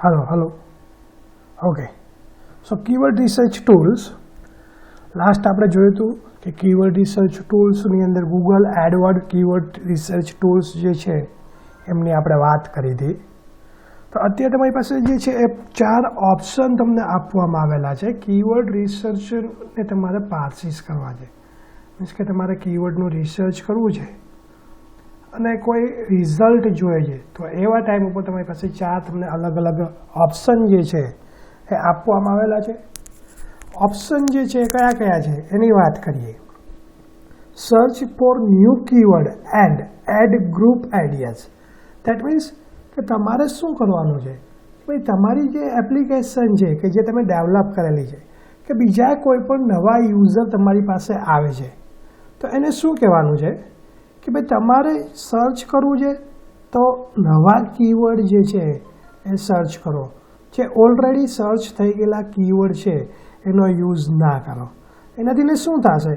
Hello. Okay. So keyword research tools. Last આપણે જોયું હતું કે કીવર્ડ રિસર્ચ ટૂલ્સની અંદર Google Edward keyword research tools જે છે એમની આપણે વાત કરી હતી. તો અત્યારે તમારી પાસે જે છે એ 4 ઓપ્શન તમને આપવામાં આવેલા છે. કીવર્ડ રિસર્ચને તમારે પાર્સિસ કરવા છે, મીન્સ કે તમારે કીવર્ડનું રિસર્ચ કરવું છે અને કોઈ રિઝલ્ટ જોઈએ છે. તો એવા ટાઈમ ઉપર તમારી પાસે 4 તમને અલગ અલગ ઓપ્શન જે છે એ આપવામાં આવેલા છે. ઓપ્શન જે છે કયા કયા છે એની વાત કરીએ. Search for new keyword and ad group ideas. That means કે તમારે શું કરવાનું છે, ભાઈ તમારી જે એપ્લિકેશન છે કે જે તમે ડેવલપ કરેલી છે કે બીજા કોઈ પણ નવા યુઝર તમારી પાસે આવે છે તો એને શું કહેવાનું છે કે ભાઈ તમારે સર્ચ કરવું છે તો નવા કીવર્ડ જે છે એ સર્ચ કરો. જે ઓલરેડી સર્ચ થઈ ગયેલા કીવર્ડ છે એનો યુઝ ના કરો. એનાથી ને શું થશે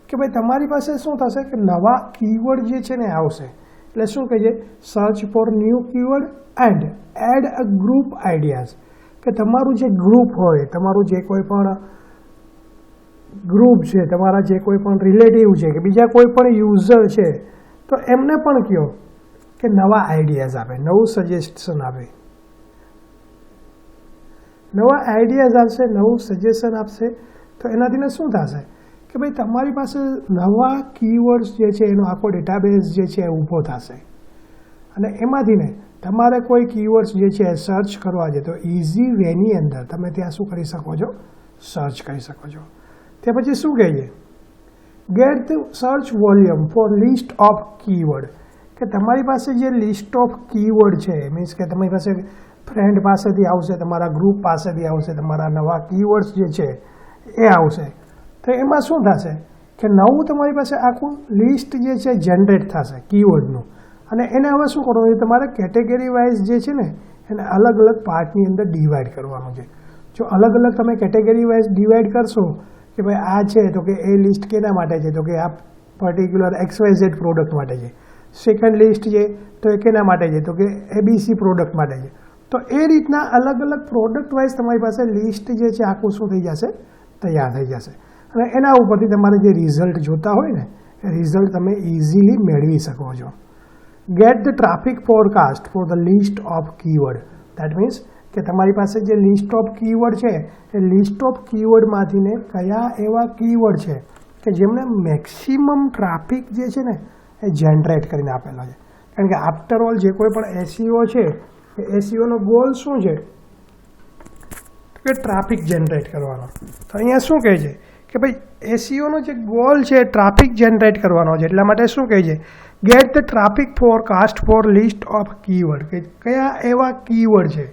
કે ભાઈ તમારી પાસે શું થશે કે નવા કીવર્ડ જે છે ને આવશે. એટલે શું કહે છે, search for new keyword and ad a group ideas. કે તમારું જે ગ્રુપ હોય, તમારું જે કોઈ પણ ગ્રુપ છે, તમારા જે કોઈ પણ રિલેટિવ છે કે બીજા કોઈ પણ યુઝર છે તો એમને પણ કહો કે નવા આઈડિયાઝ આપે, નવું સજેશન આપે. નવા આઈડિયાઝ આપશે, નવું સજેશન આપશે તો એનાથી શું થશે કે ભાઈ તમારી પાસે નવા કીવર્ડ્સ જે છે એનો આખો ડેટાબેઝ જે છે એ ઊભો થશે અને એમાંથી ને તમારે કોઈ કીવર્ડ્સ જે છે એ સર્ચ કરવા છે તો ઇઝી વેની અંદર તમે ત્યાં શું કરી શકો છો, સર્ચ કરી શકો છો. તે પછી શું કહે છે, get the search volume for list of keyword. કે તમારી પાસે જે લિસ્ટ ઓફ કીવર્ડ છે, મીન્સ કે તમારી પાસે ફ્રેન્ડ પાસેથી આવશે, તમારા ગ્રુપ પાસેથી આવશે, તમારા નવા કીવર્ડ્સ જે છે એ આવશે. તો એમાં શું થશે કે નવું તમારી પાસે આખું લિસ્ટ જે છે જનરેટ થશે કીવર્ડનું. અને એને હવે શું કરવાનું છે, તમારે કેટેગરી વાઇઝ જે છે ને એને અલગ અલગ પાર્ટની અંદર ડિવાઈડ કરવાનું છે. જો અલગ અલગ તમે કેટેગરી વાઇઝ ડિવાઈડ કરશો કે ભાઈ આ છે તો કે એ લિસ્ટ કેના માટે છે, તો કે આ પર્ટિક્યુલર XYZ પ્રોડક્ટ માટે છે. સેકન્ડ લિસ્ટ છે તો એ કેના માટે છે, તો કે ABC પ્રોડક્ટ માટે છે. તો એ રીતના અલગ અલગ પ્રોડક્ટ વાઇઝ તમારી પાસે લિસ્ટ જે છે આખું શું થઈ જશે, તૈયાર થઈ જશે. અને એના ઉપરથી તમારે જે રિઝલ્ટ જોતા હોય ને એ રિઝલ્ટ તમે ઇઝીલી મેળવી શકો છો. Gate the traffic forecast for the list of keyword. That means કે તમારી પાસે જે લિસ્ટ ઓફ કીવર્ડ છે એ લિસ્ટ ઓફ કીવર્ડમાંથી ને કયા એવા કીવર્ડ છે કે જેમને મેક્સિમમ ટ્રાફિક જે છે ને એ જનરેટ કરીને આપેલા છે. કારણ કે આફ્ટર ઓલ જે કોઈ પણ SEO છે એ SEOનો ગોલ શું છે કે ટ્રાફિક જનરેટ કરવાનો. તો અહીંયા શું કહે છે કે ભાઈ SEOનો જે ગોલ છે ટ્રાફિક જનરેટ કરવાનો છે. એટલા માટે શું કહે છે, get the traffic forecast for list of keyword. કે કયા એવા કીવર્ડ છે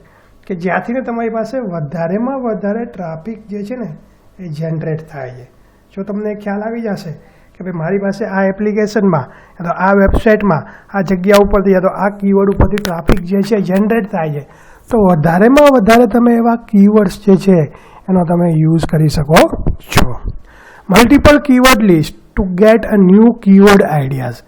કે જ્યાંથી ને તમારી પાસે વધારેમાં વધારે ટ્રાફિક જે છે ને એ જનરેટ થાય છે. જો તમને ખ્યાલ આવી જશે કે ભાઈ મારી પાસે આ એપ્લિકેશનમાં યા તો આ વેબસાઇટમાં આ જગ્યા ઉપરથી યા તો આ કીવર્ડ ઉપરથી ટ્રાફિક જે છે જનરેટ થાય છે તો વધારેમાં વધારે તમે એવા કીવર્ડ્સ જે છે એનો તમે યુઝ કરી શકો છો. Multiple keyword list two get a new keyword ideas.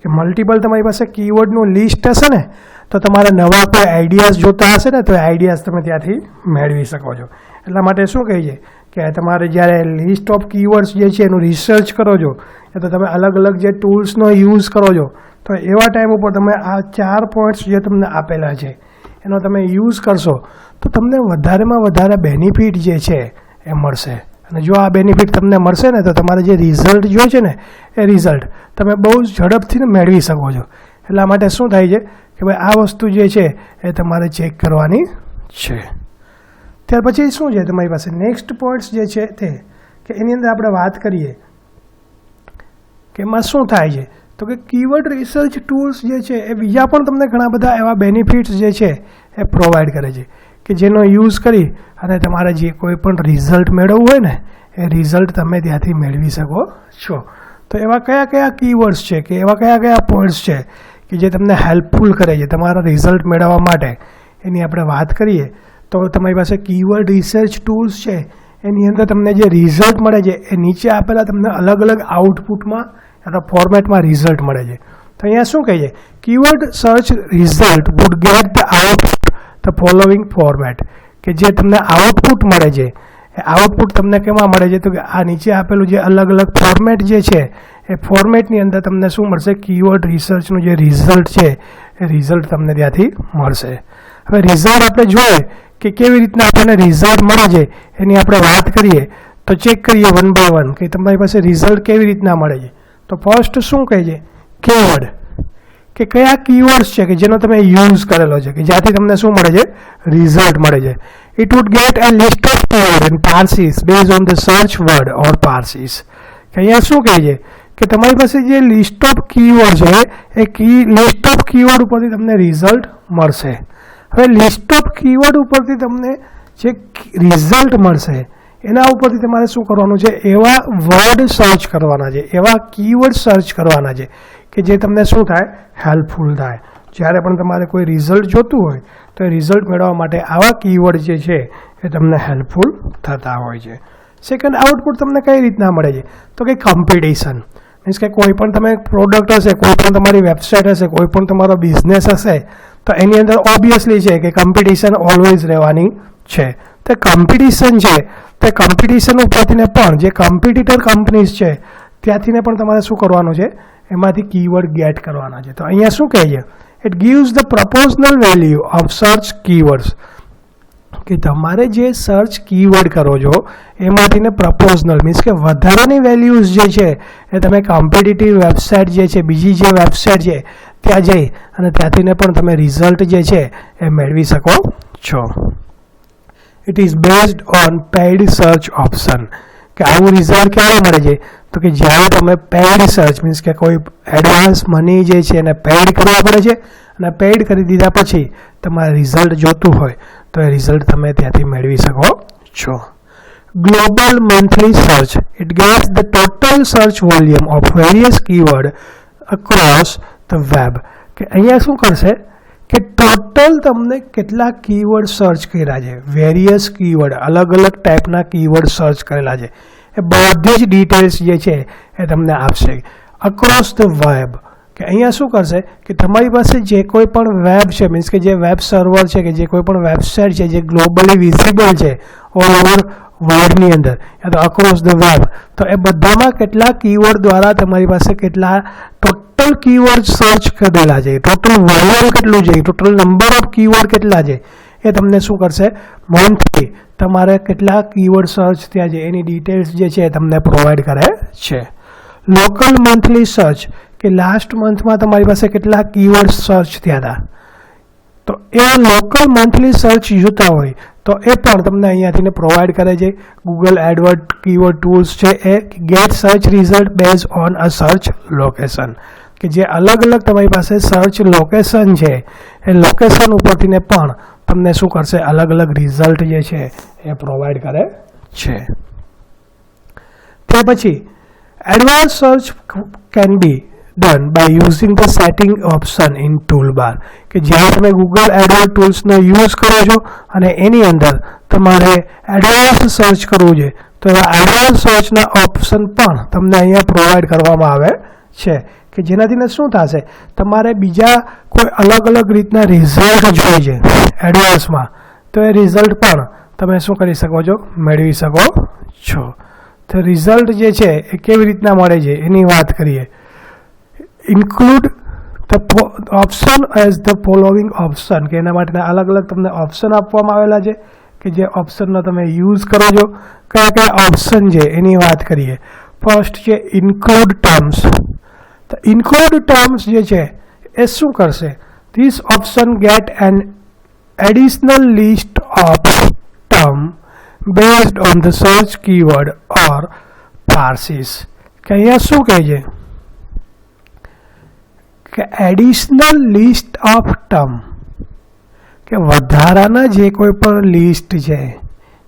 કે મલ્ટિપલ તમારી પાસે કીવર્ડનું લિસ્ટ હશે ને તો તમારે નવા કોઈ આઈડિયાઝ જોતા હશે ને તો એ આઈડિયાઝ તમે ત્યાંથી મેળવી શકો છો. એટલા માટે શું કહે છે કે તમારે જ્યારે લિસ્ટ ઓફ કીવર્ડ્સ જે છે એનું રિસર્ચ કરો છો યા તો તમે અલગ અલગ જે ટૂલ્સનો યુઝ કરો છો તો એવા ટાઈમ ઉપર તમે આ 4 પોઈન્ટ્સ જે તમને આપેલા છે એનો તમે યુઝ કરશો તો તમને વધારેમાં વધારે બેનિફિટ જે છે એ મળશે. અને જો આ બેનિફિટ તમને મળશે ને તો તમારે જે રિઝલ્ટ જોઈએ છે ને એ રિઝલ્ટ તમે બહુ ઝડપથી મેળવી શકો છો. એટલા માટે શું થાય છે કે ભાઈ આ વસ્તુ જે છે એ તમારે ચેક કરવાની છે. ત્યાર પછી શું છે તમારી પાસે નેક્સ્ટ પોઈન્ટ્સ જે છે તે કે એની અંદર આપણે વાત કરીએ કે એમાં શું થાય છે તો કે કીવર્ડ રિસર્ચ ટૂલ્સ જે છે એ બીજા પણ તમને ઘણા બધા એવા બેનિફિટ્સ જે છે એ પ્રોવાઈડ કરે છે કે જેનો યુઝ કરી અને તમારે જે કોઈ પણ રિઝલ્ટ મેળવવું હોય ને એ રિઝલ્ટ તમે ત્યાંથી મેળવી શકો છો. તો એવા કયા કયા કીવર્ડ્સ છે કે એવા કયા કયા પોઈન્ટ્સ છે કે જે તમને હેલ્પફુલ કરે છે તમારા રિઝલ્ટ મેળવવા માટે એની આપણે વાત કરીએ તો તમારી પાસે કીવર્ડ રિસર્ચ ટૂલ્સ છે એની અંદર તમને જે રિઝલ્ટ મળે છે એ નીચે આપેલા તમને અલગ અલગ આઉટપુટમાં અથવા ફોર્મેટમાં રિઝલ્ટ મળે છે. તો અહીંયા શું કહે છે, keyword search result would get the output the following format, કે જે તમને આઉટપુટ મળે છે એ આઉટપુટ તમને કેમાં મળે છે? તો કે આ નીચે આપેલું જે અલગ અલગ ફોર્મેટ જે છે એ ફોર્મેટની અંદર તમને શું મળશે? કીવર્ડ રિસર્ચનું જે રિઝલ્ટ છે એ રિઝલ્ટ તમને ત્યાંથી મળશે. હવે રિઝલ્ટ આપણે જોઈએ કે કેવી રીતના આપણને રિઝલ્ટ મળે છે એની આપણે વાત કરીએ તો ચેક કરીએ વન બાય વન કે તમારી પાસે રિઝલ્ટ કેવી રીતના મળે છે. તો ફર્સ્ટ શું કહે છે? કીવર્ડ, કે કયા કીવર્ડ્સ છે કે જેનો તમે યુઝ કરેલો છે કે જ્યાંથી તમને શું મળે છે? રિઝલ્ટ મળે છે. It would get a list of keyword and phrases based on the search word or phrases. કે અહીંયા શું કહે છે કે તમારી પાસે જે લિસ્ટ ઓફ કીવર્ડ છે એ લિસ્ટ ઓફ કીવર્ડ ઉપરથી તમને રિઝલ્ટ મળશે. હવે લિસ્ટ ઓફ કીવર્ડ ઉપરથી તમને જે રિઝલ્ટ મળશે એના ઉપરથી તમારે શું કરવાનું છે? એવા વર્ડ સર્ચ કરવાના છે, એવા કીવર્ડ સર્ચ કરવાના છે કે જે તમને શું થાય? હેલ્પફુલ થાય. જ્યારે પણ તમારે કોઈ રિઝલ્ટ જોતું હોય તો એ રિઝલ્ટ મેળવવા માટે આવા કીવર્ડ જે છે એ તમને હેલ્પફુલ થતા હોય છે. સેકન્ડ, આઉટપુટ તમને કઈ રીતના મળે છે? તો કે કોમ્પિટિશન, મીન્સ કે કોઈ પણ તમે પ્રોડક્ટ હશે, કોઈ પણ તમારી વેબસાઇટ હશે, કોઈ પણ તમારો બિઝનેસ હશે તો એની અંદર ઓબ્વિયસલી છે કે કોમ્પિટિશન ઓલવેઝ રહેવાની છે. તો કોમ્પિટિશન છે તે કોમ્પિટિશન ઉપરથીને પણ જે કોમ્પિટિટર કંપનીઝ છે ત્યાંથીને પણ તમારે શું કરવાનું છે? એમાંથી કીવર્ડ ગેટ કરવાના છે. તો અહીંયા શું કહે છે? It gives the પ્રપોઝનલ value of search keywords, કે તમારે જે સર્ચ કીવર્ડ કરો છો એમાંથીને પ્રપોઝનલ મીન્સ કે વધારાની વેલ્યુઝ જે છે એ તમે કોમ્પિટિટિવ વેબસાઇટ જે છે, બીજી જે વેબસાઇટ છે ત્યાં જઈ અને ત્યાંથીને પણ તમે રિઝલ્ટ જે છે એ મેળવી શકો છો. It is based on paid search option, કે આવું રિઝલ્ટ ક્યારે મળે છે? તો કે જ્યારે તમે પેઇડ સર્ચ મીન્સ કે કોઈ એડવાન્સ મની જે છે એને પેઇડ કરવા પડે છે અને પેઇડ કરી દીધા પછી તમારે રિઝલ્ટ જોતું હોય તો એ રિઝલ્ટ તમે ત્યાંથી મેળવી શકો છો. Global monthly search, it gates the total search volume of various keyword across the web, કે અહીંયા શું કરશે કે ટોટલ તમને કેટલા કીવર્ડ સર્ચ કર્યા છે, વેરિયસ કીવર્ડ, અલગ અલગ ટાઈપના કીવર્ડ સર્ચ કરેલા છે એ બધી જ ડિટેલ્સ જે છે એ તમને આપશે અક્રોસ ધ વેબ. કે અહીંયા શું કરશે કે તમારી પાસે જે કોઈ પણ વેબ છે મીન્સ કે જે વેબ સર્વર છે કે જે કોઈ પણ વેબસાઇટ છે જે ગ્લોબલી વિઝિબલ છે ઓલ ઓવર વર્લ્ડની અંદર યા તો અક્રોસ ધ વેબ, તો એ બધામાં કેટલા કીવર્ડ દ્વારા તમારી પાસે કેટલા ટોટલ કીવર્ડ સર્ચ કરેલા છે, ટોટલ વોલ્યુમ કેટલું છે, ટોટલ નંબર ઓફ કીવર્ડ કેટલા છે એ તમને શું કરશે? મંથલી તમારે કેટલા કીવર્ડ સર્ચ થયા છે એની ડિટેલ્સ જે છે એ તમને પ્રોવાઈડ કરે છે. લોકલ મંથલી સર્ચ, કે લાસ્ટ મંથમાં તમારી પાસે કેટલા કીવર્ડ સર્ચ થયા હતા, તો એ લોકલ મંથલી સર્ચ જોતા હોય તો એ પણ તમને અહીંયાથી પ્રોવાઈડ કરે છે. ગૂગલ એડવર્ડ કીવર્ડ ટૂલ્સ છે એ get search result base on a search location, કે જે અલગ અલગ તમારી પાસે સર્ચ લોકેશન છે એ લોકેશન ઉપરથીને પણ તમને શું કરશે? અલગ અલગ રિઝલ્ટ જે છે એ પ્રોવાઈડ કરે છે. તે પછી advance search can be done by using the setting option in toolbar, કે જ્યારે તમે ગૂગલ એડવર્ડ ટૂલ્સનો યુઝ કરો છો અને એની અંદર તમારે એડવાન્સ સર્ચ કરવું છે તો એવા એડવાન્સ સર્ચના ઓપ્શન પણ તમને અહીંયા પ્રોવાઈડ કરવામાં આવે છે કે જેનાથી શું થશે? તમારે બીજા કોઈ અલગ અલગ રીતના રિઝલ્ટ જોઈએ છે એડવાન્સમાં તો એ રિઝલ્ટ પણ તમે શું કરી શકો છો? મેળવી શકો છો. તો રિઝલ્ટ જે છે એ કેવી રીતના મળે છે એની વાત કરીએ. Include the option as the following option, કે એના માટેના અલગ અલગ તમને ઓપ્શન આપવામાં આવેલા છે કે જે ઓપ્શનનો તમે યુઝ કરો છો. કયા કયા ઓપ્શન છે એની વાત કરીએ. ફર્સ્ટ છે ઇન્ક્લુડ ટર્મ્સ. તો ઇન્ક્લુડ ટર્મ્સ જે છે એ શું કરશે? This option get an additional list of term based on the search keyword or phrases, કે અહીંયા શું કહે છે કે એડિશનલ લિસ્ટ ઓફ ટર્મ, કે વધારાના જે કોઈ પણ લિસ્ટ છે,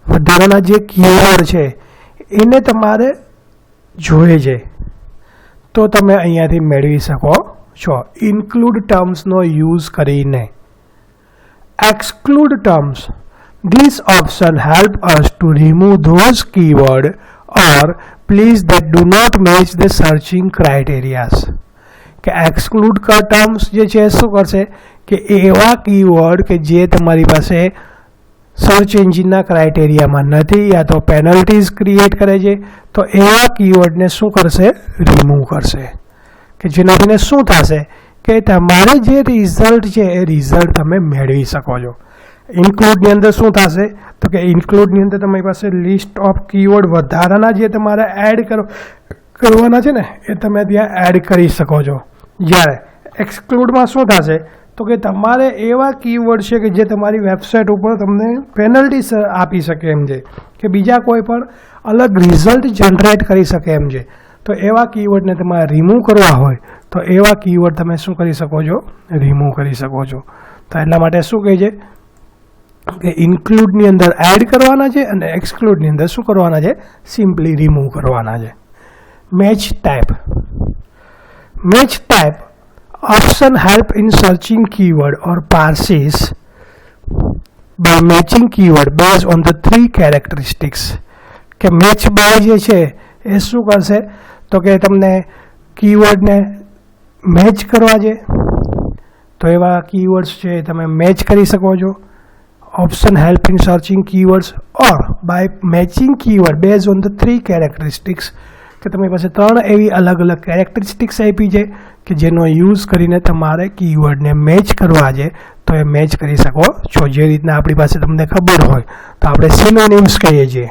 વધારાના જે કીવર્ડ છે એને તમારે જોઈએ છે તો તમે અહીંયાથી મેળવી શકો છો ઇન્ક્લુડ ટર્મ્સનો યુઝ કરીને. Exclude terms, this option help us to remove those keyword or phrase that do not match the searching criterias, કે એક્સક્લુડ ટર્મ્સ જે છે શું કરશે કે એવા કીવર્ડ કે જે તમારી પાસે સર્ચ એન્જિનના ક્રાઇટેરિયામાં નથી યા તો પેનલ્ટીઝ ક્રિએટ કરે છે, તો એવા કીવર્ડને શું કરશે? રિમૂવ કરશે. કે જેનાથી શું થશે કે તમારે જે રિઝલ્ટ છે એ રિઝલ્ટ તમે મેળવી શકો છો. ઇન્ક્લુડની અંદર શું થશે તો કે ઇન્ક્લુડની અંદર તમારી પાસે લિસ્ટ ઓફ કીવર્ડ વધારાના જે તમારે એડ કરવાના છે ને એ તમે ત્યાં એડ કરી શકો છો. જ્યારે એક્સક્લુડમાં શું થશે તો કે તમારે એવા કીવર્ડ છે કે જે તમારી વેબસાઇટ ઉપર તમને પેનલ્ટી આપી શકે એમ છે, કે બીજા કોઈ પણ અલગ રિઝલ્ટ જનરેટ કરી શકે એમ છે. તો એવા કીવર્ડને તમારે રિમૂવ કરવા હોય તો એવા કીવર્ડ તમે શું કરી શકો છો? રિમૂવ કરી શકો છો. તો એટલા માટે શું કહે છે કે ઇન્ક્લુડની અંદર એડ કરવાના છે અને એક્સક્લુડની અંદર શું કરવાના છે? સિમ્પલી રિમૂવ કરવાના છે. Match type. Match type option help in searching keyword or parses by matching keyword based on the 3 characteristics. કે મેચ બાય જે છે એ શું કરશે તો કે તમને કીવર્ડને મેચ કરવા છે, તો એવા કીવર્ડ્સ છે તમે મેચ કરી શકો છો. Option help in searching keywords or by matching keyword base on the 3 characteristics. કે તમારી પાસે 3 એવી અલગ અલગ કેરેક્ટરિસ્ટિક્સ આપી છે કે જેનો યુઝ કરીને તમારે કીવર્ડને મેચ કરવા છે તો એ મેચ કરી શકો છો. જે રીતના આપણી પાસે તમને ખબર હોય તો આપણે સિનોનિમ્સ કહીએ છીએ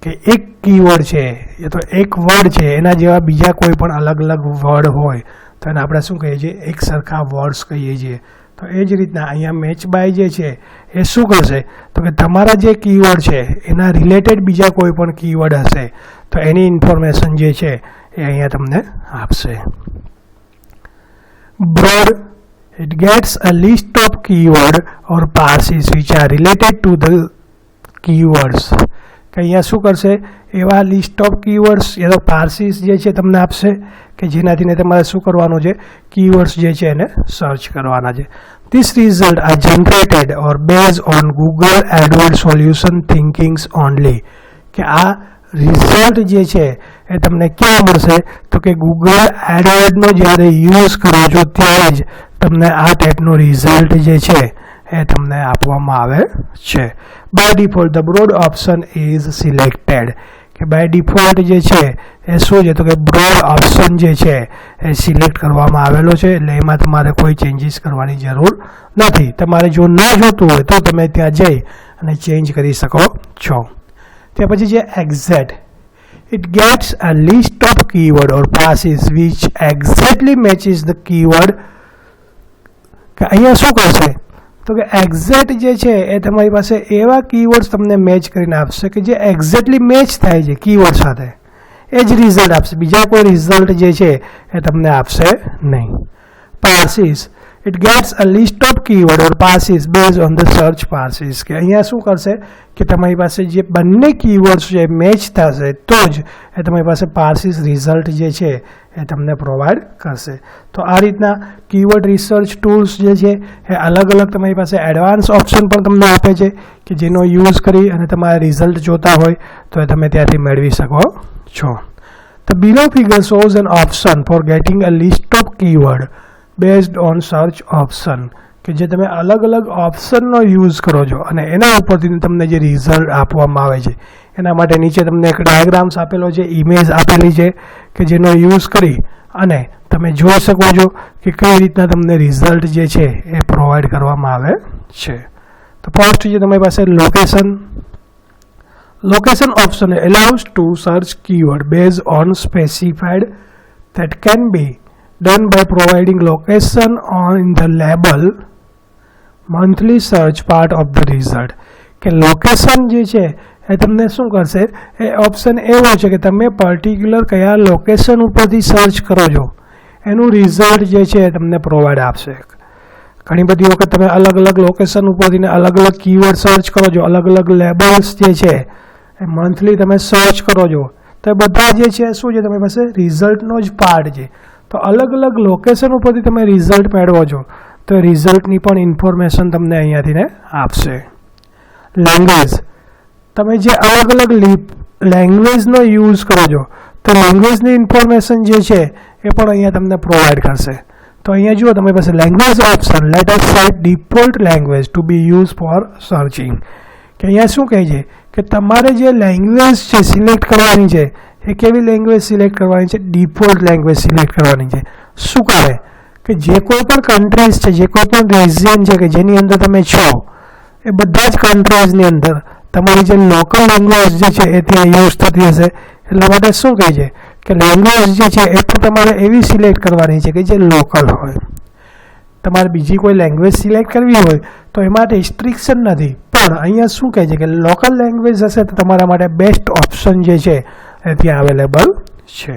કે એક કીવર્ડ છે એ તો એક વર્ડ છે, એના જેવા બીજા કોઈ પણ અલગ અલગ વર્ડ હોય તો એને આપણે શું કહીએ છીએ? એક સરખા વર્ડ્સ કહીએ છીએ. તો એ જ રીતના અહીંયા મેચ બાય જે છે એ શું કરશે તો કે તમારા જે કીવર્ડ છે એના રિલેટેડ બીજા કોઈ પણ કીવર્ડ હશે તો એની ઇન્ફોર્મેશન જે છે એ અહીંયા તમને આપશે. Broad, it gets a list of keyword or parses which are related to the keywords. કે અહીંયા શું કરશે? એવા લિસ્ટ ઓફ કીવર્ડ્સ યા તો પાર્સીસ જે છે તમને આપશે કે જેનાથી તમારે શું કરવાનું છે? કીવર્ડ્સ જે છે એને સર્ચ કરવાના છે. This result are generated or based on Google AdWords solution thinkings only. કે આ રિઝલ્ટ જે છે એ તમને ક્યાં મળશે તો કે ગૂગલ એડવર્ડનો જ્યારે યુઝ કરો છો ત્યારે જ તમને આ ટાઈપનું રિઝલ્ટ જે છે એ તમને આપવામાં આવે છે. By default the broad option is selected. કે બાય ડિફોલ્ટ જે છે એ શું છે તો કે બ્રોડ ઓપ્શન જે છે એ સિલેક્ટ કરવામાં આવેલો છે, એટલે એમાં તમારે કોઈ ચેન્જીસ કરવાની જરૂર નથી. તમારે જો ન જોતું હોય તો તમે ત્યાં જઈ અને ચેન્જ કરી શકો છો. ત્યાં પછી છે exact. It gets a list of keyword or passes which exactly matches the keyword. કે અહીંયા શું કરશે તો કે એક્ઝેક્ટ જે છે એ તમારી પાસે એવા કીવર્ડ્સ તમને મેચ કરીને આપશે કે જે એક્ઝેક્ટલી મેચ થાય છે કીવર્ડ સાથે, એ જ રિઝલ્ટ આપશે. બીજા કોઈ રિઝલ્ટ જે છે એ તમને આપશે નહીં. પાર્સીસ. It gets a list of keyword or passes based on the search passes. કે અહીંયા શું કરશે કે તમારી પાસે જે બંને કીવર્ડ્સ છે મેચ થશે તો જ એ તમારી પાસે પાર્સીસ રિઝલ્ટ જે છે એ તમને પ્રોવાઈડ કરશે. તો આ રીતના કીવર્ડ રિસર્ચ ટૂલ્સ જે છે એ અલગ અલગ તમારી પાસે એડવાન્સ ઓપ્શન પણ તમને આપે છે કે જેનો યુઝ કરી અને તમારે રિઝલ્ટ જોતા હોય તો એ તમે ત્યાંથી મેળવી શકો છો. The below figure shows an option for getting a list of keyword based on search option. કે જે તમે અલગ અલગ ઓપ્શનનો યુઝ કરો છો અને એના ઉપરથી તમને જે રિઝલ્ટ આપવામાં આવે છે એના માટે નીચે તમને એક ડાયાગ્રામ્સ આપેલો છે, ઇમેજ આપેલી છે કે જેનો યુઝ કરી અને તમે જોઈ શકો છો કે કઈ રીતના તમને રિઝલ્ટ જે છે એ પ્રોવાઈડ કરવામાં આવે છે. તો ફર્સ્ટ છે તમારી પાસે location. Location option allows to search keyword based on specified that can be done by providing location on the label monthly search part of the result. કે લોકેશન જે છે એ તમને શું કરશે? એ ઓપ્શન એવો છે કે તમે પર્ટિક્યુલર કયા લોકેશન ઉપરથી સર્ચ કરો છો એનું રિઝલ્ટ જે છે એ તમને પ્રોવાઈડ આપશે. ઘણી બધી વખત તમે અલગ અલગ લોકેશન ઉપરથી અલગ અલગ કીવર્ડ સર્ચ કરો છો, અલગ અલગ લેબલ્સ જે છે એ મંથલી તમે સર્ચ કરો છો, તો એ બધા જે છે શું છે તમારી પાસે રિઝલ્ટનો જ પાર્ટ છે. તો અલગ અલગ લોકેશન ઉપરથી તમે રિઝલ્ટ મેળવો છો તો રિઝલ્ટની પણ ઇન્ફોર્મેશન તમને અહીંયાથી ને આપશે. લેંગ્વેજ. તમે જે અલગ અલગ લેંગ્વેજનો યુઝ કરો છો તો લેંગ્વેજની ઇન્ફોર્મેશન જે છે એ પણ અહીંયા તમને પ્રોવાઈડ કરશે. તો અહીંયા જુઓ તમારી પાસે language option, let us set default language to be use for searching. કે અહીંયા શું કહે છે કે તમારે જે લેંગ્વેજ છે સિલેક્ટ કરવાની છે એ કેવી લેંગ્વેજ સિલેક્ટ કરવાની છે? ડિફોલ્ટ લેંગ્વેજ સિલેક્ટ કરવાની છે. શું કરે કે જે કોઈ પણ કન્ટ્રીઝ છે, જે કોઈ પણ રિજિયન છે કે જેની અંદર તમે છો એ બધા જ કન્ટ્રીઝની અંદર તમારી જે લોકલ લેંગ્વેજ જે છે એ ત્યાં યુઝ થતી હશે. એટલા માટે શું કહે છે કે લેંગ્વેજ જે છે એ પણ તમારે એવી સિલેક્ટ કરવાની છે કે જે લોકલ હોય. તમારે બીજી કોઈ લેંગ્વેજ સિલેક્ટ કરવી હોય તો એ માટે રિસ્ટ્રિક્શન નથી, પણ અહીંયા શું કહે છે કે લોકલ લેંગ્વેજ હશે તો તમારા માટે બેસ્ટ ઓપ્શન જે છે એ ત્યાં અવેલેબલ છે.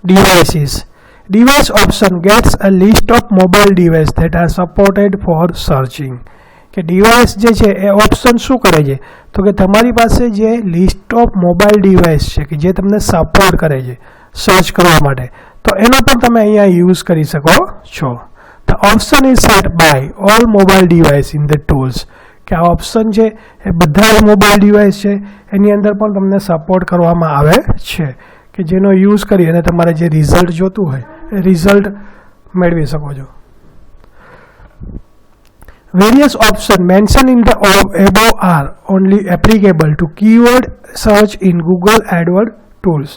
Devices. Device option gets a list of mobile devices that are supported for searching. કે ડિવાઇસ જે છે એ ઓપ્શન શું કરે છે તો કે તમારી પાસે જે લિસ્ટ ઓફ મોબાઈલ ડિવાઇસ છે કે જે તમને સપોર્ટ કરે છે સર્ચ કરવા માટે, તો એનો પણ તમે અહીંયા યુઝ કરી શકો છો. The option is set by all mobile device in the tools. કે આ ઓપ્શન છે એ બધા મોબાઈલ ડિવાઇસ છે એની અંદર પણ તમને સપોર્ટ કરવામાં આવે છે કે જેનો યુઝ કરી અને તમારે જે રિઝલ્ટ જોતું હોય એ રિઝલ્ટ મેળવી શકો છો. Various options mentioned in the above are only applicable to keyword search in Google AdWords tools.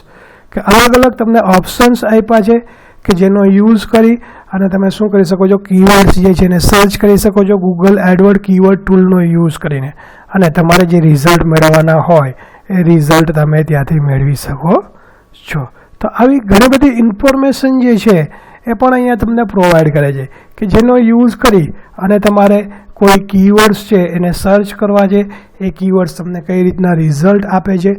કે અલગ અલગ તમને ઓપ્શન્સ આપ્યા છે કે જેનો યુઝ કરી અને તમે શું કરી શકો છો, કીવર્ડ્સ જે છે એને સર્ચ કરી શકો છો ગૂગલ એડવર્ડ કીવર્ડ ટૂલનો યુઝ કરીને, અને તમારે જે રિઝલ્ટ મેળવવાના હોય એ રિઝલ્ટ તમે ત્યાંથી મેળવી શકો છો. તો આવી ઘણી બધી ઇન્ફોર્મેશન જે છે એ પણ અહીંયા તમને પ્રોવાઈડ કરે છે કે જેનો યુઝ કરી અને તમારે કોઈ કીવર્ડ્સ છે એને સર્ચ કરવા છે, એ કીવર્ડ્સ તમને કઈ રીતના રિઝલ્ટ આપે છે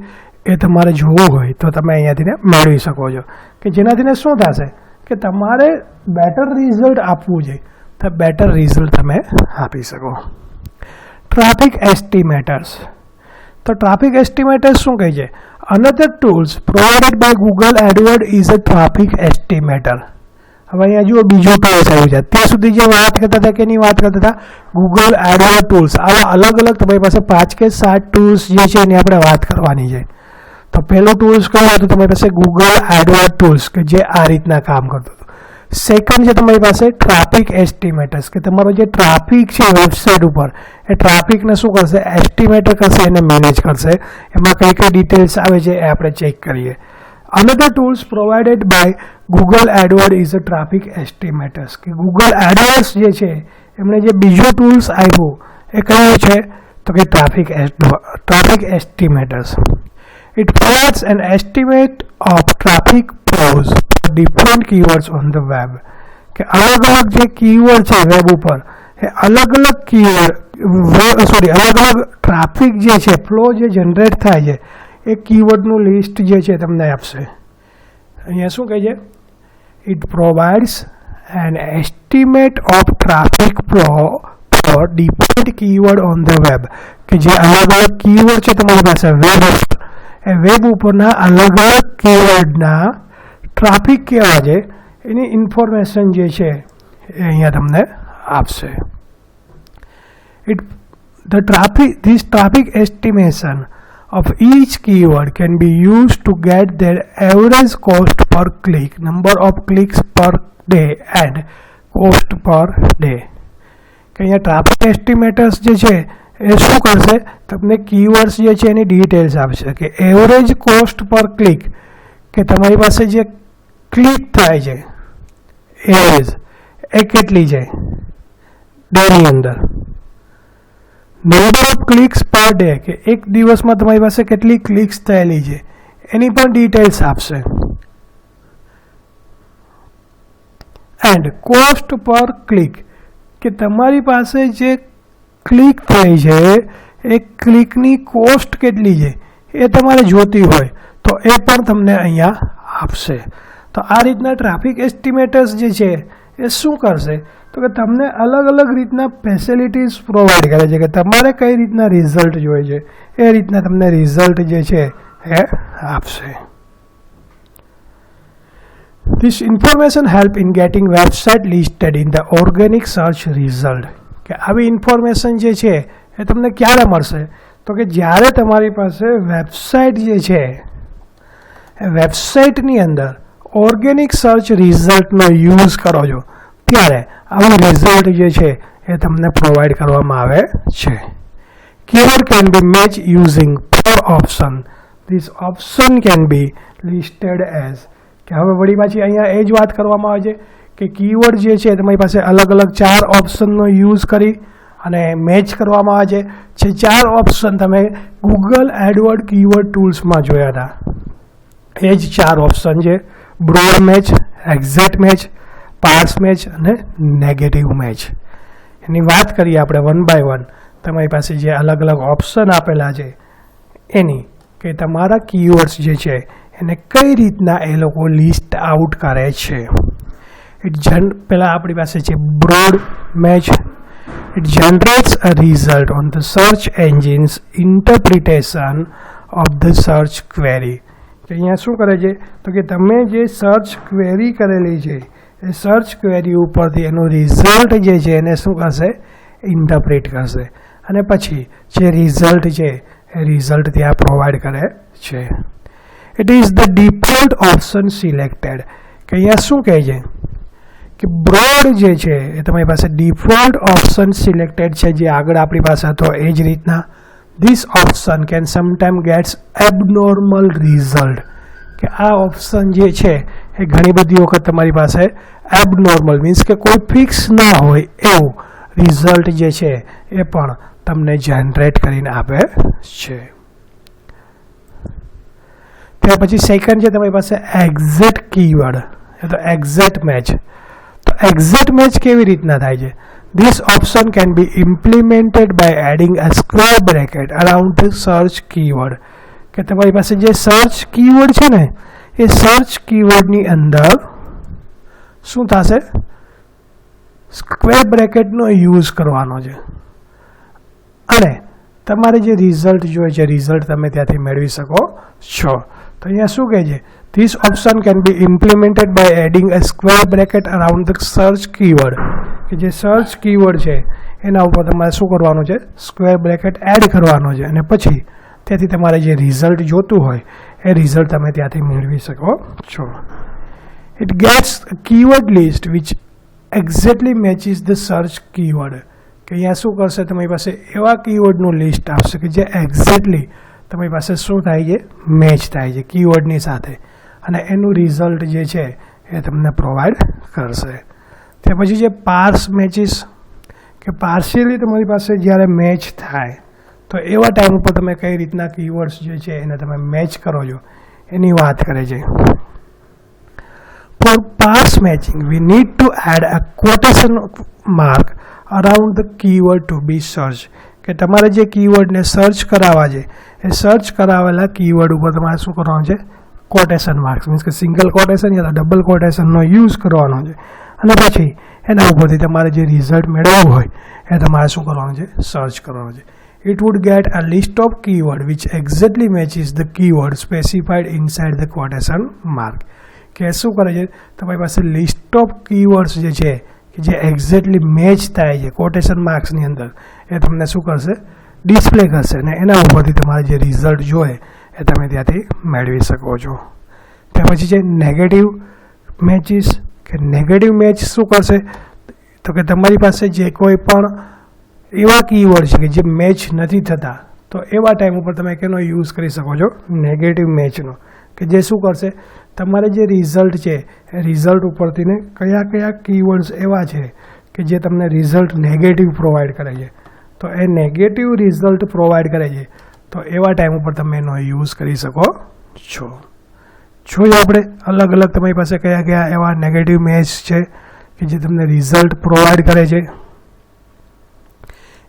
એ તમારે જોવું હોય તો તમે અહીંયાથી મેળવી શકો છો. કે જેનાથી શું થશે કે તમારે બેટર રિઝલ્ટ આપવું છે તો બેટર રિઝલ્ટ તમે આપી શકો. ટ્રાફિક એસ્ટિમેટર્સ. તો ટ્રાફિક એસ્ટિમેટર્સ શું કહે છે? Another tools provided by Google AdWords is a traffic estimator. હવે અહીંયા જુઓ બીજું ટૂલ્સ આવ્યું છે. ત્યાં સુધી જે વાત કરતા હતા કે એની વાત કરતા હતા ગૂગલ એડવર્ડ ટૂલ્સ. આવા અલગ અલગ તમારી પાસે 5 કે 7 ટૂલ્સ જે છે એની આપણે વાત કરવાની છે. તો પહેલું ટૂલ્સ કયું હતું તમારી પાસે? ગૂગલ એડવર્ડ ટૂલ્સ કે જે આ રીતના કામ કરતું હતું. સેકન્ડ છે તમારી પાસે ટ્રાફિક એસ્ટિમેટર્સ કે તમારો જે ટ્રાફિક છે વેબસાઇટ ઉપર એ ટ્રાફિકને શું કરશે? એસ્ટિમેટર કરશે, એને મેનેજ કરશે. એમાં કઈ કઈ ડિટેલ્સ આવે છે એ આપણે ચેક કરીએ. Another tools provided by Google AdWords is a traffic estimators. કે Google AdWords જે છે એમણે જે બીજો ટૂલ્સ આપ્યું એ કયો છે તો કે traffic estimators. It provides an estimate of traffic flows for different keywords on the web. કે અલગ અલગ જે કીવર્ડ છે વેબ ઉપર એ અલગ અલગ કીવર્ડ અલગ અલગ ટ્રાફિક જે છે ફ્લો જે જનરેટ થાય છે એ કીવર્ડનું લિસ્ટ જે છે તમને આપશે. અહીંયા શું કહે છે? It provides an estimate of traffic flow for different keyword on the web. કે જે અલગ અલગ કીવર્ડ છે તમારી પાસે વેબ ઉપર, એ વેબ ઉપરના અલગ અલગ કીવર્ડના ટ્રાફિક કેવા છે એની ઇન્ફોર્મેશન જે છે એ અહીંયા તમને આપશે. This traffic estimation of each keyword can be used to get their average cost per click, number of clicks per day and cost per day. કે અહીંયા ટ્રાફિક એસ્ટિમેટર્સ જે છે એ શું કરશે? તમને કીવર્ડ્સ જે છે એની ડિટેલ્સ આપશે કે એવરેજ કોસ્ટ પર ક્લિક કે તમારી પાસે જે ક્લિક થાય છે એવરેજ એ કેટલી છે ડેની અંદર, number of clicks per day કે એક દિવસમાં તમારી પાસે કેટલી ક્લિક્સ થયેલી છે એની પણ ડિટેલ્સ આપશે, એન્ડ કોસ્ટ પર ક્લિક કે તમારી પાસે જે ક્લિક થઈ છે એ ક્લિકની કોસ્ટ કેટલી છે એ તમારે જોતી હોય તો એ પણ તમને અહીંયા આપશે. તો આ રીતના ટ્રાફિક એસ્ટિમેટર્સ જે છે એ શું કરશે તો કે તમને અલગ અલગ રીતના ફેસિલિટીઝ પ્રોવાઈડ કરે છે કે તમારે કઈ રીતના રિઝલ્ટ જોઈએ છે એ રીતના તમને રિઝલ્ટ જે છે એ આપશે. This information help in getting website listed in the organic search result. કે આવી ઇન્ફોર્મેશન જે છે એ તમને ક્યારે મળશે તો કે જ્યારે તમારી પાસે વેબસાઇટ જે છે એ વેબસાઇટની અંદર ઓર્ગેનિક સર્ચ રિઝલ્ટનો યુઝ કરો છો ત્યારે આવું રિઝલ્ટ જે છે એ તમને પ્રોવાઈડ કરવામાં આવે છે. Keyword can be match using 4 option. This option can B listed as. કે હવે વળી પાછી અહીંયા એ જ વાત કરવામાં આવે છે કે કીવર્ડ જે છે તમારી પાસે અલગ અલગ 4 ઓપ્શનનો યુઝ કરી અને મેચ કરવામાં આવે છે. જે 4 ઓપ્શન તમે ગૂગલ એડવર્ડ કીવર્ડ ટૂલ્સમાં જોયા હતા એ જ 4 ઓપ્શન છે: broad match, exact match, પાર્સ match અને નેગેટિવ મેચ. એની વાત કરીએ આપણે વન બાય વન. તમારી પાસે જે અલગ અલગ ઓપ્શન આપેલા છે એની કે તમારા કીવર્ડ્સ જે છે એને કઈ રીતના એ લોકો લિસ્ટ આઉટ કરે છે. પહેલાં આપણી પાસે છે broad match. It generates a result on the search engine's interpretation of the search query. કે અહીંયા શું કરે છે તો કે તમે જે સર્ચ ક્વેરી કરેલી છે એ સર્ચ ક્વેરી ઉપરથી એનું રિઝલ્ટ જે છે એને શું કરશે? ઇન્ટરપ્રિટ કરશે અને પછી જે રિઝલ્ટ છે એ રિઝલ્ટ ત્યાં પ્રોવાઈડ કરે છે. It is the default option selected. કે અહીંયા શું કહે છે કે બ્રોડ જે છે એ તમારી પાસે ડિફોલ્ટ ઓપ્શન સિલેક્ટેડ છે જે આગળ આપણી પાસે હતો એ જ રીતના. This option can sometime gets abnormal result. કે આ ઓપ્શન જે છે એ ઘણી બધી વખત તમારી પાસે એબનોર્મલ મીન્સ કે કોઈ ફિક્સ ના હોય એવું રિઝલ્ટ જે છે એ પણ તમને જનરેટ કરીને આપે છે. ત્યાર પછી સેકન્ડ છે તમારી પાસે એક્ઝેક્ટ કીવર્ડ. એ તો એક્ઝેક્ટ મેચ. તો એક્ઝેક્ટ મેચ કેવી રીતના થાય છે? This option can be implemented by adding a square bracket around the search keyword. કે તમારી પાસે જે સર્ચ કીવર્ડ છે ને એ સર્ચ કીવર્ડની અંદર શું થશે? સ્ક્વેર બ્રેકેટનો યુઝ કરવાનો છે અને તમારે જે રિઝલ્ટ જોઈએ છે રિઝલ્ટ તમે ત્યાંથી મેળવી શકો છો. તો અહીંયા શું કહે છે? This option can be implemented by adding a square bracket around the search keyword. કે જે સર્ચ કીવર્ડ છે એના ઉપર તમારે શું કરવાનું છે? સ્ક્વેર બ્રેકેટ એડ કરવાનો છે અને પછી ત્યાંથી તમારે જે રિઝલ્ટ જોતું હોય એ રિઝલ્ટ તમે ત્યાંથી મેળવી શકો છો. It gets a keyword list which exactly matches the search keyword. કે અહીંયા શું કરશે? તમારી પાસે એવા કીવર્ડનું લિસ્ટ આવશે કે જે એક્ઝેક્ટલી તમારી પાસે શું થાય છે? મેચ થાય છે કીવર્ડની સાથે અને એનું રિઝલ્ટ જે છે એ તમને પ્રોવાઈડ કરશે. ત્યાર પછી જે પાર્સ મેચિસ કે પાર્શિયલી તમારી પાસે જ્યારે મેચ થાય તો એવા ટાઈમ ઉપર તમે કઈ રીતના કીવર્ડ્સ જે છે એને તમે મેચ કરો છો એની વાત કરે છે. For parse matching, we need to add a quotation mark around the keyword to be searched. કે તમારે જે કીવર્ડને સર્ચ કરાવવા છે એ સર્ચ કરાવેલા કીવર્ડ ઉપર તમારે શું કરવાનું છે? કોટેશન માર્ક્સ મીન્સ કે સિંગલ કોટેશન યા ડબલ કોટેશનનો યુઝ કરવાનો છે અને પછી એના ઉપરથી તમારે જે રિઝલ્ટ મેળવવું હોય એ તમારે શું કરવાનું છે? સર્ચ કરવાનું છે. It would get a list of keyword which exactly matches the keyword specified inside the quotation mark. કે શું કરે છે? તમારી પાસે લિસ્ટ ઓફ કીવર્ડ્સ જે છે કે જે એક્ઝેક્ટલી મેચ થાય છે કોટેશન માર્ક્સની અંદર એ તમને શું કરશે? ડિસ્પ્લે કરશે અને એના ઉપરથી તમારે જે રિઝલ્ટ જોઈએ એ તમે ત્યાંથી મેળવી શકો છો. ત્યાર પછી છે નેગેટિવ મેચિસ. કે નેગેટિવ મેચ શું કરશે? તો કે તમારી પાસે જે કોઈ પણ એવા કીવર્ડ છે કે જે મેચ નથી થતા તો એવા ટાઈમ ઉપર તમે કેનો યુઝ કરી શકો છો? નેગેટિવ મેચનો. કે જે શું કરશે? તમારે જે રિઝલ્ટ છે એ રિઝલ્ટ ઉપરથી ને કયા કયા કીવર્ડ્સ એવા છે કે જે તમને રિઝલ્ટ નેગેટિવ પ્રોવાઈડ કરે છે તો એ નેગેટિવ રિઝલ્ટ પ્રોવાઈડ કરે છે તો એવા ટાઈમ ઉપર તમે એનો યુઝ કરી શકો છો. જોઈએ આપણે અલગ અલગ તમારી પાસે કયા કયા એવા નેગેટિવ મેચ છે કે જે તમને રિઝલ્ટ પ્રોવાઈડ કરે છે.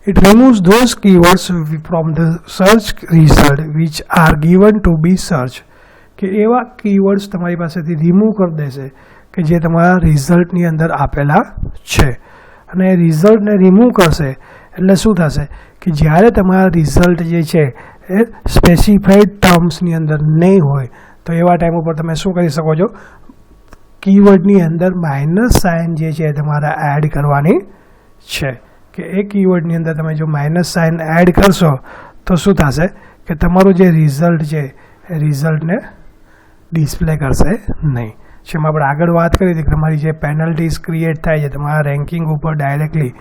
It removes those keywords from the search result which are given to be searched. કે એવા કીવર્ડ્સ તમારી પાસેથી રિમૂવ કરી દેશે કે જે તમારા રિઝલ્ટની અંદર આપેલા છે અને એ રિઝલ્ટને રિમૂવ કરશે એટલે શું થશે કે જ્યારે તમારા રિઝલ્ટ જે છે એ સ્પેસિફાઈડ ટર્મ્સની અંદર નહીં હોય તો એવા ટાઈમ ઉપર તમે શું કરી શકો છો? કીવર્ડની અંદર માઇનસ સાઇન જે છે તમારે એડ કરવાની છે. કે એ કીવર્ડની અંદર તમે જો માઇનસ સાઇન એડ કરશો તો શું થશે કે તમારું જે રિઝલ્ટ છે એ રિઝલ્ટને ડિસ્પ્લે કરશે નહીં. જેમાં આપણે આગળ વાત કરી હતી કે તમારી જે પેનલ્ટીઝ ક્રિએટ થાય છે તમારા રેન્કિંગ ઉપર ડાયરેક્ટલી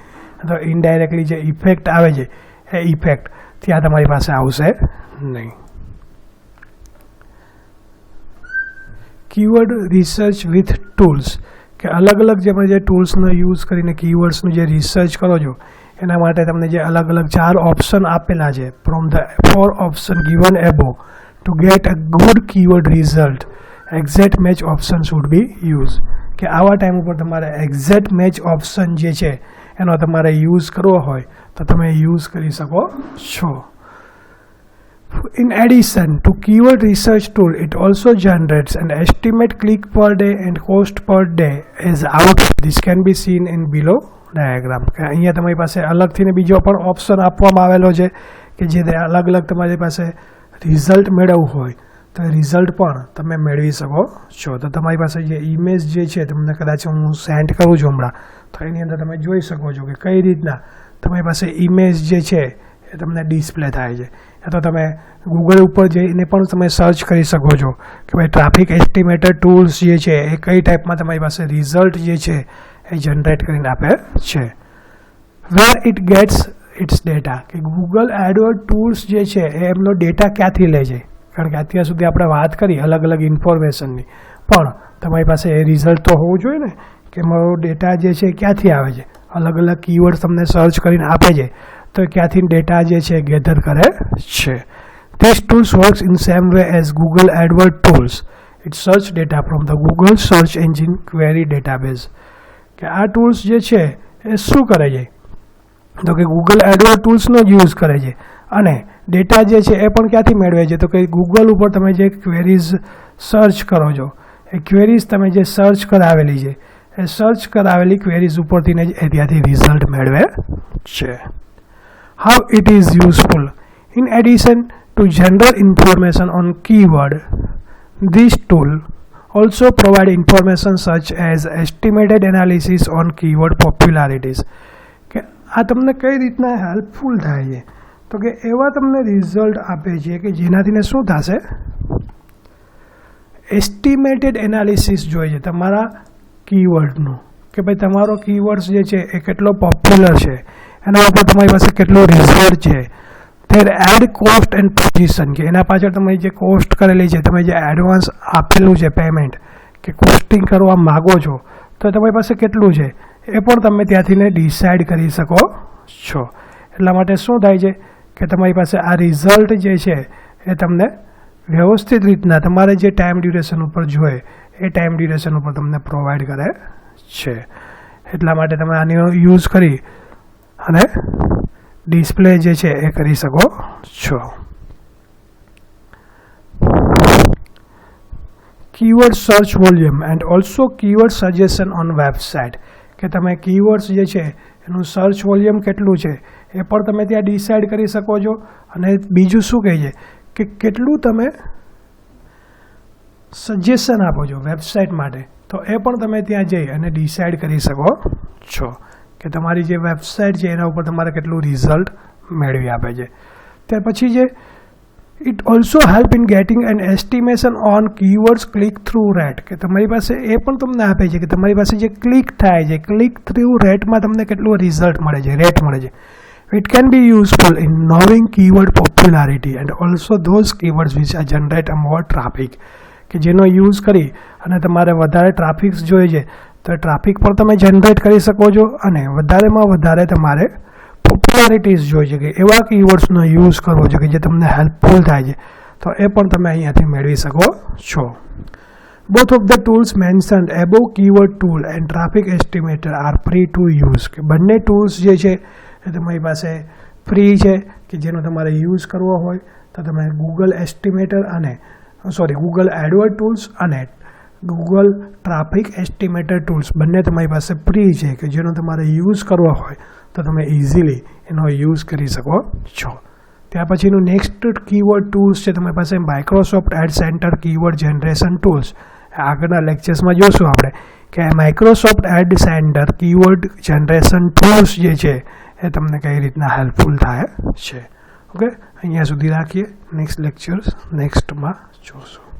અથવા ઇનડાયરેક્ટલી જે ઇફેક્ટ આવે છે એ ઇફેક્ટ ત્યાં તમારી પાસે આવશે નહીં. કીવર્ડ રિસર્ચ વિથ ટૂલ્સ, કે અલગ અલગ જે ટૂલ્સનો યુઝ કરીને કીવર્ડ્સનું જે રિસર્ચ કરો છો એના માટે તમને જે અલગ અલગ 4 ઓપ્શન આપેલા છે from the 4 option given એબો two get a good keyword result exact match option should be use. કે આવા ટાઈમ ઉપર તમારે એક્ઝેક્ટ મેચ ઓપ્શન જે છે એનો તમારે યુઝ કરવો હોય તો તમે યુઝ કરી શકો છો. In addition to keyword research tool, it also generates an estimate click per day and cost per day as output. This can be seen in below diagram. કે અહીંયા તમારી પાસે અલગથી ને બીજો પણ ઓપ્શન આપવામાં આવેલો છે કે જે અલગ અલગ તમારી પાસે રિઝલ્ટ મેળવવું હોય તો રિઝલ્ટ પણ તમે મેળવી શકો છો. તો તમારી પાસે જે ઇમેજ જે છે તમને કદાચ હું સેન્ડ કરું છું હમણાં, તો એની અંદર તમે જોઈ શકો છો કે કઈ રીતના તમારી પાસે ઇમેજ જે છે એ તમને ડિસ્પ્લે થાય છે. તો તમે ગૂગલ ઉપર જઈને પણ તમે સર્ચ કરી શકો છો કે ભાઈ ટ્રાફિક એસ્ટિમેટર ટૂલ્સ જે છે એ કઈ ટાઈપમાં તમારી પાસે રિઝલ્ટ જે છે એ જનરેટ કરીને આપે છે. Where it gates it's data, કે ગૂગલ એડવર્ડ ટૂલ્સ જે છે એ એમનો ડેટા ક્યાંથી લે છે, કારણ કે અત્યાર સુધી આપણે વાત કરી અલગ અલગ ઇન્ફોર્મેશનની, પણ તમારી પાસે એ રિઝલ્ટ તો હોવું જોઈએ ને કે મારો ડેટા જે છે ક્યાંથી આવે છે. અલગ અલગ કીવર્ડ તમને સર્ચ કરીને આપે છે તો ક્યાંથી ડેટા જે છે ગેધર કરે છે. This tools works in same way as Google AdWords tools. It search data from the Google search engine query database. કે આ ટૂલ્સ જે છે એ શું કરે છે તો કે Google AdWords ટૂલ્સનો જ યુઝ કરે છે અને ડેટા જે છે એ પણ ક્યાંથી મેળવે છે તો કે ગૂગલ ઉપર તમે જે ક્વેરીઝ સર્ચ કરો છો એ ક્વેરીઝ તમે જે સર્ચ કરાવેલી છે એ સર્ચ કરાવેલી ક્વેરીઝ ઉપરથી જ એ ત્યાંથી રિઝલ્ટ મેળવે છે. How it is useful. In addition to general information on keyword, this tool also provide information such as estimated analysis on keyword popularities. કે આ તમને કઈ રીતના હેલ્પફુલ થાય છે તો કે એવા તમને રિઝલ્ટ આપે છે કે જેનાથી શું થશે, એસ્ટિમેટેડ એનાલિસિસ જોઈએ છે તમારા કીવર્ડનું કે ભાઈ તમારો કીવર્ડ્સ જે છે એ કેટલો પોપ્યુલર છે, એના ઉપર તમારી પાસે કેટલો રિઝલ્ટ છે. તેર એડ કોસ્ટ એન્ડ પોઝિશન, કે એના પાછળ તમે જે કોસ્ટ કરેલી છે, તમે જે એડવાન્સ આપેલું છે પેમેન્ટ કે કોસ્ટિંગ કરવા માગો છો તો તમારી પાસે કેટલું છે એ પણ તમે ત્યાંથી ને ડિસાઇડ કરી શકો છો. એટલા માટે શું થાય છે કે તમારી પાસે આ રિઝલ્ટ જે છે એ તમને વ્યવસ્થિત રીતના તમારે જે ટાઈમ ડ્યુરેશન ઉપર જોઈએ એ ટાઈમ ડ્યુરેશન ઉપર તમને પ્રોવાઈડ કરે છે. એટલા માટે તમે આનો યુઝ કરી અને ડિસ્પ્લે જે છે એ કરી શકો છો. Keyword search volume and also keyword suggestion on website, કે તમે કીવર્ડ્સ જે છે એનું સર્ચ વોલ્યુમ કેટલું છે એ પણ તમે ત્યાં ડિસાઇડ કરી શકો છો. અને બીજું શું કહે છે કે કેટલું તમે સજેશન આપો છો વેબસાઇટ માટે તો એ પણ તમે ત્યાં જઈ અને ડિસાઇડ કરી શકો છો કે તમારી જે વેબસાઇટ છે એના ઉપર તમારે કેટલું રિઝલ્ટ મેળવી આપે છે. ત્યાર પછી જે it also help in getting an estimation on keywords click through rate, કે તમારી પાસે એ પણ તમને આપે છે કે તમારી પાસે જે ક્લિક થાય છે ક્લિક થ્રુ રેટમાં તમને કેટલું રિઝલ્ટ મળે છે, રેટ મળે છે. It can be useful in knowing keyword popularity and also those keywords which are generate a more traffic, કે જેનો યુઝ કરી અને તમારે વધારે ટ્રાફિક્સ જોઈએ છે તો ટ્રાફિક પણ તમે જનરેટ કરી શકો છો અને વધારેમાં વધારે તમારે પોપ્યુલારિટીઝ જોઈએ છે કે એવા કીવર્ડ્સનો યુઝ કરવો છે કે જે તમને હેલ્પફુલ થાય છે તો એ પણ તમે અહીંયાથી મેળવી શકો છો. Both of the tools mentioned above, keyword tool and traffic estimator, are free to use. કે બંને ટૂલ્સ જે છે એ તમારી પાસે ફ્રી છે કે જેનો તમારે યુઝ કરવો હોય તો તમે ગૂગલ એસ્ટિમેટર અને ગૂગલ એડવર્ડ ટૂલ્સ અને ગૂગલ ટ્રાફિક એસ્ટિમેટર ટૂલ્સ બંને તમારી પાસે ફ્રી છે કે જેનો તમારે યુઝ કરવો હોય તો તમે ઇઝીલી એનો યુઝ કરી શકો છો. ત્યાર પછીનું નેક્સ્ટ કીવર્ડ ટૂલ્સ છે તમારી પાસે Microsoft ad center keyword generation tools. આગળના લેક્ચર્સમાં જોશું આપણે કે Microsoft ad center keyword generation tools જે છે એ તમને કઈ રીતના હેલ્પફુલ થાય છે. ઓકે, અહીંયા સુધી રાખીએ. નેક્સ્ટ લેક્ચર્સ નેક્સ્ટમાં જોશું.